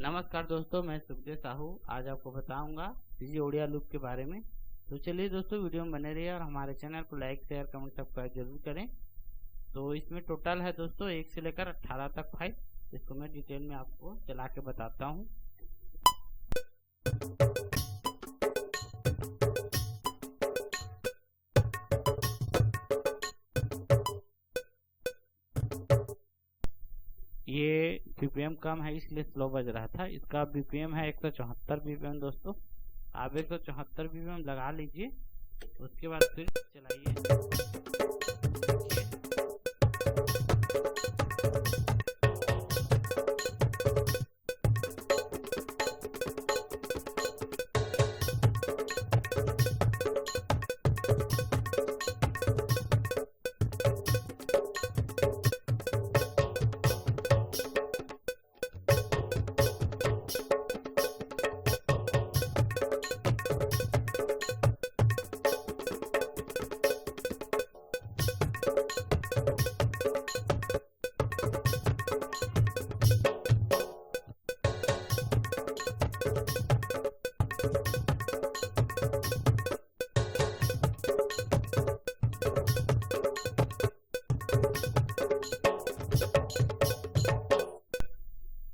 नमस्कार दोस्तों, मैं सुखदेव साहू आज आपको बताऊंगा इजी ओडिया लूप के बारे में। तो चलिए दोस्तों, वीडियो में बने रहिए और हमारे चैनल को लाइक शेयर कमेंट सब्सक्राइब जरूर करें। तो इसमें टोटल है दोस्तों 1 से लेकर 18 तक फाइल। इसको मैं डिटेल में आपको चला के बताता हूँ। ये बीपीएम कम है इसलिए स्लो बज रहा था। इसका बीपीएम है 174 बीपीएम। दोस्तों आप 174 बीपीएम लगा लीजिए, उसके बाद फिर चलाइए।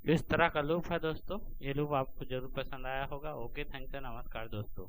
इस तरह का लूप है दोस्तों। ये लूप आपको जरूर पसंद आया होगा। ओके, थैंक्स, नमस्कार दोस्तों।